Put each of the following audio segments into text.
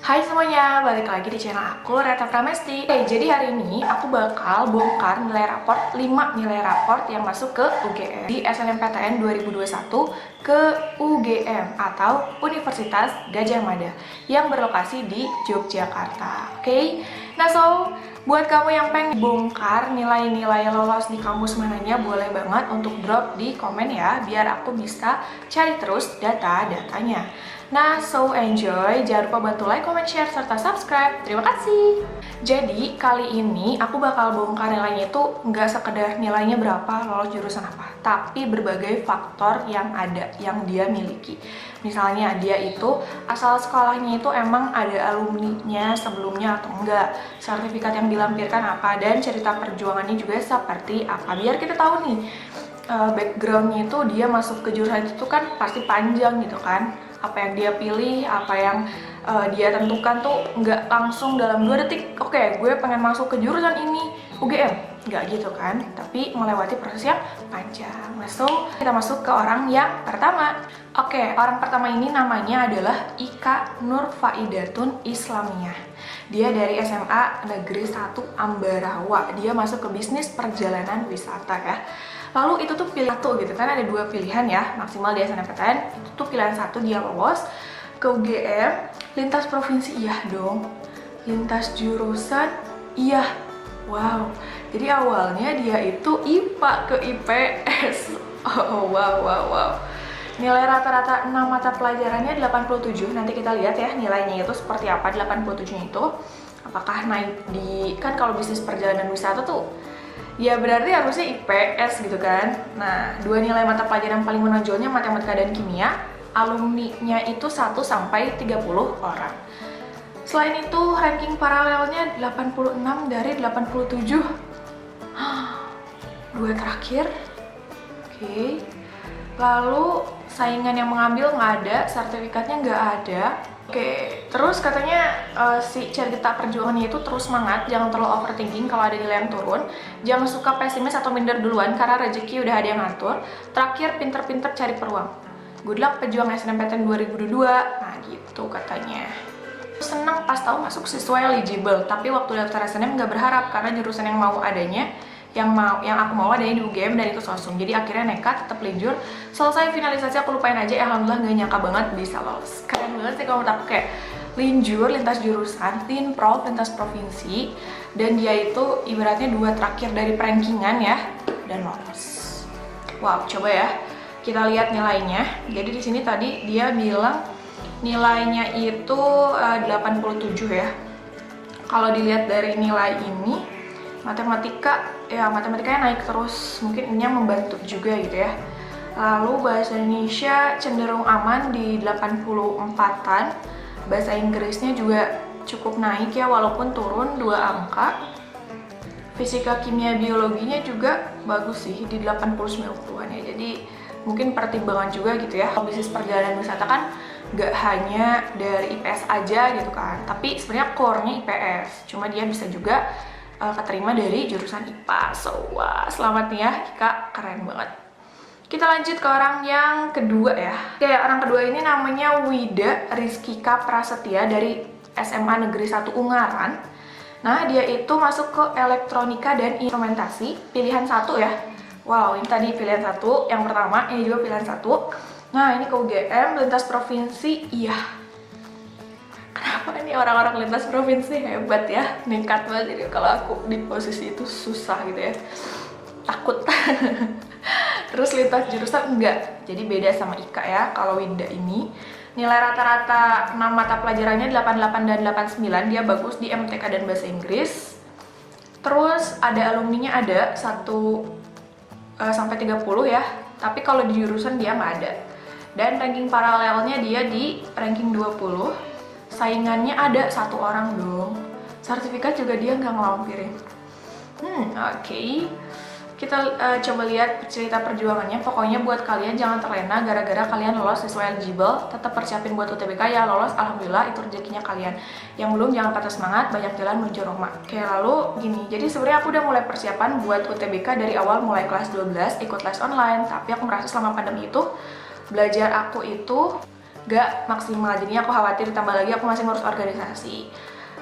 Hai semuanya, balik lagi di channel aku, Reta Pramesti. Jadi hari ini aku bakal bongkar nilai raport 5 nilai raport yang masuk ke UGM di SNMPTN 2021 ke UGM atau Universitas Gadjah Mada yang berlokasi di Yogyakarta. Oke, nah buat kamu yang pengen bongkar nilai-nilai lolos di kampus mananya, boleh banget untuk drop di komen ya, biar aku bisa cari terus data-datanya. Nah, enjoy. Jangan lupa bantu like, comment, share, serta subscribe. Terima kasih. Jadi, kali ini aku bakal bongkar nilainya itu nggak sekedar nilainya berapa, lolos jurusan apa, tapi berbagai faktor yang ada, yang dia miliki. Misalnya, dia itu asal sekolahnya itu emang ada alumninya sebelumnya atau enggak, sertifikat yang dilampirkan apa, dan cerita perjuangannya juga seperti apa. Biar kita tahu nih, backgroundnya itu dia masuk ke jurusan itu kan pasti panjang gitu kan. Apa yang dia pilih, apa yang dia tentukan tuh nggak langsung dalam 2 detik, oke, gue pengen masuk ke jurusan ini, UGM, nggak gitu kan, tapi melewati proses yang panjang. Kita masuk ke orang yang pertama. Oke, orang pertama ini namanya adalah Ika Nurfaidatun Islamiyah. Dia dari SMA Negeri 1 Ambarawa. Dia masuk ke bisnis perjalanan wisata ya. Lalu itu tuh pilih satu gitu kan, ada 2 pilihan ya maksimal di SNMPTN. Itu tuh pilihan satu dia lolos ke UGM. Lintas provinsi iya dong, lintas jurusan iya. Wow, jadi awalnya dia itu IPA ke IPS. Wow. Nilai rata-rata 6 mata pelajarannya 87. Nanti kita lihat ya nilainya itu seperti apa 87 itu. Apakah naik di, kan kalau bisnis perjalanan wisata tuh ya berarti harusnya IPS gitu kan. Nah, 2 nilai mata pelajaran paling menonjolnya matematika dan kimia. Alumninya itu 1 sampai 30 orang. Selain itu, ranking paralelnya 86 dari 87. 2 terakhir. Oke. Lalu saingan yang mengambil nggak ada, sertifikatnya nggak ada. Oke, terus katanya si cerita perjuangannya itu terus semangat, jangan terlalu overthinking kalau ada nilai yang turun, jangan suka pesimis atau minder duluan karena rezeki udah ada yang ngatur. Terakhir, pinter-pinter cari peluang. Good luck pejuang SNMPTN 2022. Nah gitu katanya. Senang pas tahu masuk siswa eligible, tapi waktu daftar SNM nggak berharap karena jurusan yang mau adanya, yang aku mau adanya di UGM dan itu sosum. Jadi akhirnya nekat, tetap linjur. Selesai finalisasi aku lupain aja, alhamdulillah nggak nyangka banget bisa lolos. Keren banget sih kalau menurut aku, kayak linjur, lintas jurusan, linprov, lintas provinsi, dan dia itu ibaratnya 2 terakhir dari perankingan ya, dan lolos. Wow, coba ya kita lihat nilainya. Jadi di sini tadi dia bilang nilainya itu 87 ya. Kalau dilihat dari nilai ini, matematikanya naik terus, mungkin ini yang membantu juga gitu ya. Lalu bahasa Indonesia cenderung aman di 84-an. Bahasa Inggrisnya juga cukup naik ya, walaupun turun 2 angka. Fisika, kimia, biologinya juga bagus sih di 80-90-an ya. Jadi mungkin pertimbangan juga gitu ya. Kalau bisnis perjalanan wisata kan nggak hanya dari IPS aja gitu kan, tapi sebenarnya core-nya IPS. Cuma dia bisa juga keterima dari jurusan IPA. Selamat nih ya Ika, keren banget. Kita lanjut ke orang yang kedua ya. Oke, orang kedua ini namanya Wida Rizkika Prasetya dari SMA Negeri 1 Ungaran. Nah, dia itu masuk ke elektronika dan instrumentasi, pilihan 1 ya. Wow, ini tadi pilihan 1, yang pertama, ini juga pilihan 1. Nah, ini ke UGM, lintas provinsi, iya. Kenapa ini orang-orang lintas provinsi hebat ya, nekat banget. Jadi kalau aku di posisi itu susah gitu ya, takut. Terus lintas jurusan enggak, jadi beda sama Ika ya. Kalau Wida ini nilai rata-rata 6 mata pelajarannya 88 dan 89, dia bagus di MTK dan bahasa Inggris. Terus ada alumninya ada 1 sampai 30 ya, tapi kalau di jurusan dia nggak ada. Dan ranking paralelnya dia di ranking 20. Saingannya ada 1 orang dong. Sertifikat juga dia nggak ngelampirin. Oke. Kita coba lihat cerita perjuangannya. Pokoknya buat kalian jangan terlena gara-gara kalian lolos sesuai eligible. Tetap persiapin buat UTBK ya, lolos alhamdulillah itu rezekinya kalian. Yang belum jangan patah semangat, banyak jalan menuju Roma. Oke, lalu gini. Jadi sebenarnya aku udah mulai persiapan buat UTBK dari awal, mulai kelas 12 ikut les online, tapi aku merasa selama pandemi itu belajar aku itu gak maksimal. Jadinya aku khawatir ditambah lagi aku masih ngurus organisasi.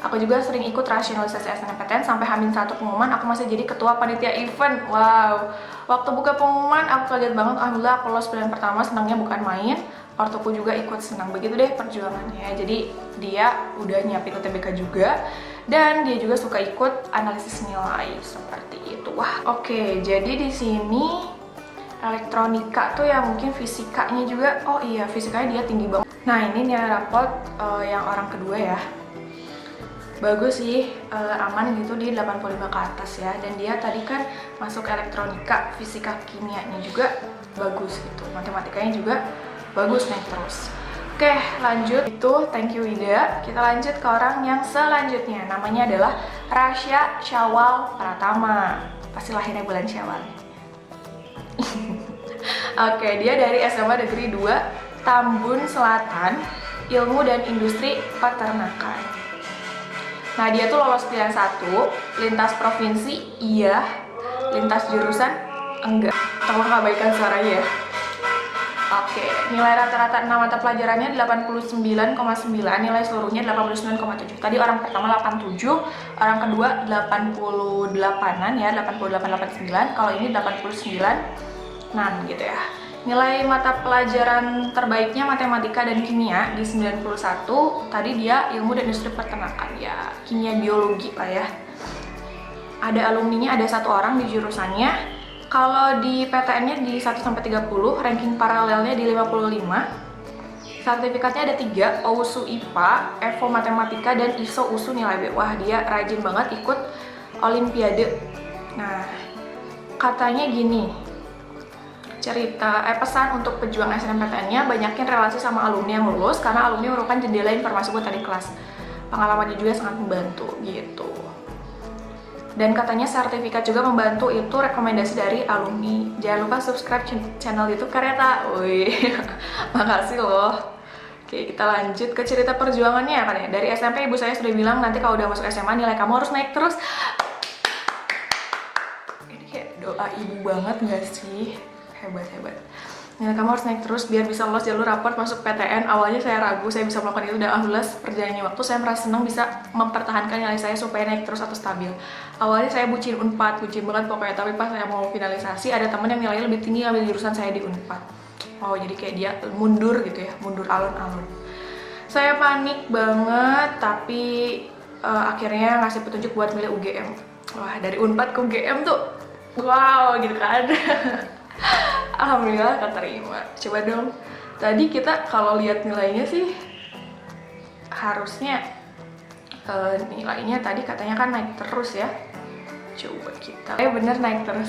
Aku juga sering ikut rasionalisasi SNMPTN sampai H-1 pengumuman aku masih jadi ketua panitia event. Wow, waktu buka pengumuman aku kaget banget. Alhamdulillah aku lolos pilihan pertama, senangnya bukan main. Ortuku juga ikut senang. Begitu deh perjuangannya. Jadi dia udah nyiapin UTBK juga dan dia juga suka ikut analisis nilai seperti itu. Wah, oke. Jadi di sini elektronika tuh ya mungkin fisikanya juga. Oh iya, fisikanya dia tinggi banget. Nah, ini nilai raport yang orang kedua ya. Bagus sih, aman gitu di 85 ke atas ya. Dan dia tadi kan masuk elektronika, fisika kimianya juga bagus gitu. Matematikanya juga bagus, naik terus. Oke, lanjut. Itu thank you Wida. Kita lanjut ke orang yang selanjutnya. Namanya adalah Rasya Syawal Pratama. Pasti lahirnya bulan Syawal. Oke, dia dari SMA Negeri 2 Tambun Selatan, Ilmu dan Industri Peternakan. Nah, dia tuh lolos pilihan 1, lintas provinsi, iya, lintas jurusan, enggak. Tolong abaikan suaranya ya. Oke, nilai rata-rata 6 mata pelajarannya 89,9, nilai seluruhnya 89,7. Tadi orang pertama 87, orang kedua 88-an ya, 88-89, kalau ini 89-an gitu ya. Nilai mata pelajaran terbaiknya matematika dan kimia di 91, tadi dia ilmu dan industri peternakan ya, kimia biologi lah ya. Ada alumninya, ada 1 orang di jurusannya. Kalau di PTN-nya di 1-30, ranking paralelnya di 55. Sertifikatnya ada 3, OUSU IPA, EVO Matematika, dan ISO USU nilai B. Wah, dia rajin banget ikut olimpiade. Nah, katanya gini, pesan untuk pejuang SNMPTN-nya, banyakin relasi sama alumni yang lulus karena alumni merupakan jendela informasi buat adik kelas. Pengalamannya juga sangat membantu gitu. Dan katanya sertifikat juga membantu, itu rekomendasi dari alumni. Jangan lupa subscribe channel YouTube Karyata. Wih, makasih loh. Oke, kita lanjut ke cerita perjuangannya kan ya. Dari SMP ibu saya sudah bilang nanti kalau udah masuk SMA nilai kamu harus naik terus. Ini kayak doa ibu banget gak sih? Hebat. Nilai kamu harus naik terus biar bisa lolos jalur raport masuk PTN. Awalnya saya ragu saya bisa melakukan itu, dan alhamdulillah perjalannya waktu saya merasa senang bisa mempertahankan nilai saya supaya naik terus atau stabil. Awalnya saya bucin Unpad, bucin banget pokoknya, tapi pas saya mau finalisasi ada teman yang nilainya lebih tinggi ambil jurusan saya di Unpad. Oh, jadi kayak dia mundur gitu ya, mundur alon-alon. Saya panik banget, tapi akhirnya ngasih petunjuk buat milih UGM. Wah, dari Unpad ke UGM tuh wow gitu kan. Alhamdulillah keterima. Coba dong. Tadi kita kalau lihat nilainya sih harusnya nilainya tadi katanya kan naik terus ya. Coba kita. Bener naik terus.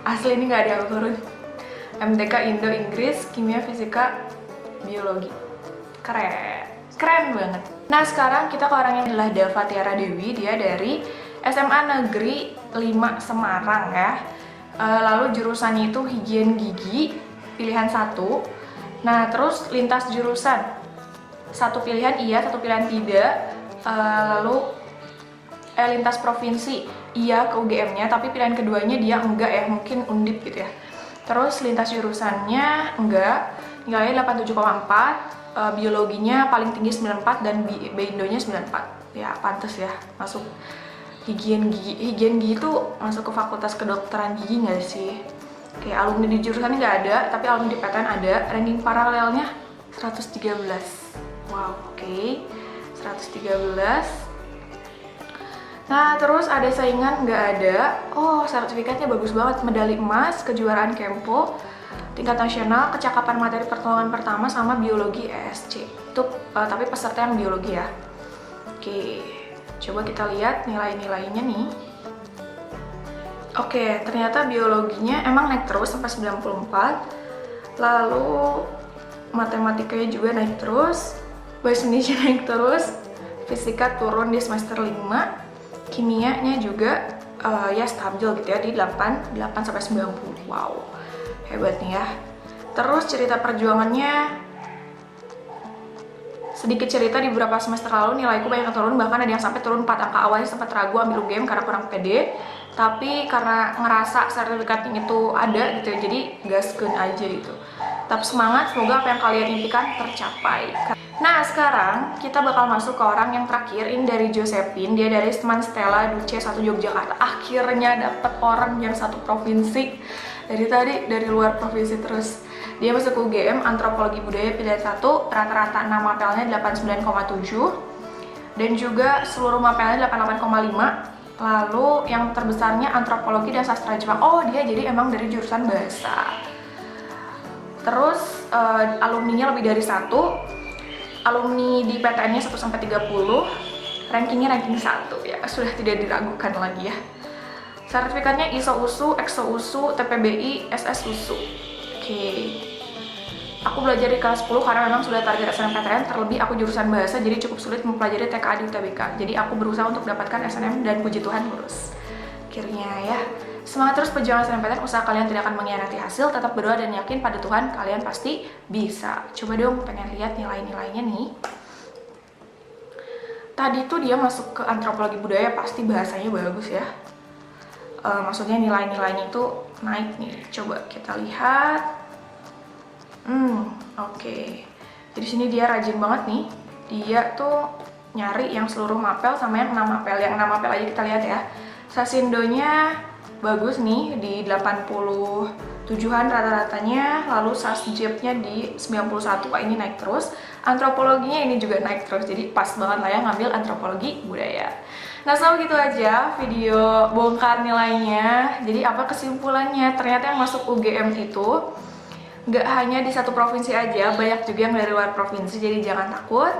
Asli ini nggak ada yang turun. MTK Indo Inggris, Kimia Fisika Biologi. Keren banget. Nah, sekarang kita ke orang yang adalah Dava Tiara Dewi. Dia dari SMA Negeri 5 Semarang ya. Lalu jurusannya itu higien gigi, pilihan 1. Nah, terus lintas jurusan, 1 pilihan iya, 1 pilihan tidak. Lalu lintas provinsi, iya ke UGM-nya, tapi pilihan keduanya dia enggak ya, mungkin Undip gitu ya. Terus lintas jurusannya enggak, nilainya 87,4, biologinya paling tinggi 94 dan B-Indo-nya 94. Ya, pantes ya masuk higien gigi itu masuk ke fakultas kedokteran gigi nggak sih? Kayak alumni di jurusannya nggak ada, tapi alumni di PTN ada. Ranking paralelnya 113. Wow, oke. 113. Nah, terus ada saingan nggak ada. Oh, sertifikatnya bagus banget, medali emas, kejuaraan Kempo, tingkat nasional, kecakapan materi pertolongan pertama sama biologi ESC. Itu tapi peserta yang biologi ya. Oke. Coba kita lihat nilai-nilainya nih. Oke, ternyata biologinya emang naik terus sampai 94. Lalu matematikanya juga naik terus. Bahasa Indonesia naik terus. Fisika turun di semester 5. Kimianya juga ya stabil gitu ya di 8 sampai 90. Wow. Hebat nih ya. Terus cerita perjuangannya, sedikit cerita di beberapa semester lalu nilaiku banyak turun, bahkan ada yang sampai turun 4 angka. Awalnya sempat ragu ambil UGM karena kurang pede, tapi karena ngerasa sertifikatnya itu ada gitu ya, jadi gaskeun aja gitu. Tetap semangat, semoga apa yang kalian impikan tercapai. Nah, sekarang kita bakal masuk ke orang yang terakhir. Ini dari Josephine, dia dari teman Stella Duce 1 Yogyakarta. Akhirnya dapet orang yang satu provinsi. Dari tadi dari luar provinsi terus. Dia masuk ke UGM Antropologi Budaya pilihan 1, rata-rata 6 mapelnya 89,7 dan juga seluruh mapelnya 88,5. Lalu yang terbesarnya Antropologi dan Sastra Jepang. Oh, dia jadi emang dari jurusan bahasa. Terus alumninya lebih dari 1. Alumni di PTN-nya 1-30, rankingnya ranking 1 ya, sudah tidak diragukan lagi ya. Sertifikatnya ISO USU, EXO USU, TPBI, SS USU. Oke. Aku belajar di kelas 10 karena memang sudah target SNMPTN, terlebih aku jurusan bahasa jadi cukup sulit mempelajari TKA di UTBK. Jadi aku berusaha untuk dapatkan SNM dan puji Tuhan lulus. Akhirnya ya. Semangat terus perjuangan SNMPTN, usaha kalian tidak akan mengkhianati hasil, tetap berdoa dan yakin pada Tuhan, kalian pasti bisa. Coba dong pengen lihat nilai-nilainya nih. Tadi tuh dia masuk ke Antropologi Budaya, pasti bahasanya bagus ya. Maksudnya nilai-nilainya itu naik nih. Coba kita lihat. Oke. Jadi sini dia rajin banget nih. Dia tuh nyari yang seluruh mapel sama yang 6 mapel. Yang 6 mapel aja kita lihat ya. Sasindonya bagus nih di 87-an rata-ratanya, lalu Sasjepnya di 91. Wah, ini naik terus. Antropologinya ini juga naik terus, jadi pas banget lah ya ngambil antropologi budaya. Nah, selalu gitu aja video bongkar nilainya. Jadi apa kesimpulannya? Ternyata yang masuk UGM itu nggak hanya di satu provinsi aja, banyak juga yang dari luar provinsi, jadi jangan takut.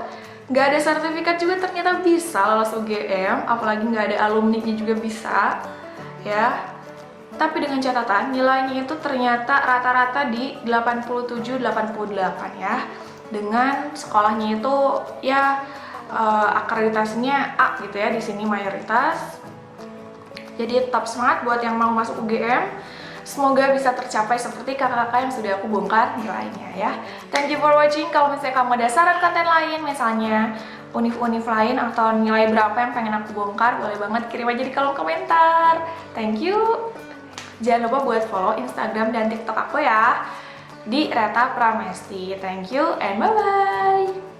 Nggak ada sertifikat juga ternyata bisa lolos UGM, apalagi nggak ada alumni-nya juga bisa ya. Tapi dengan catatan nilainya itu ternyata rata-rata di 87-88 ya. Dengan sekolahnya itu ya akreditasinya A gitu ya, di sini mayoritas. Jadi tetap semangat buat yang mau masuk UGM. Semoga bisa tercapai seperti kakak-kakak yang sudah aku bongkar nilainya ya. Thank you for watching. Kalau misalnya kamu ada saran konten lain, misalnya univ-univ lain atau nilai berapa yang pengen aku bongkar, boleh banget kirim aja di kolom komentar. Thank you. Jangan lupa buat follow Instagram dan TikTok aku ya, di Reta Pramesti. Thank you and bye-bye.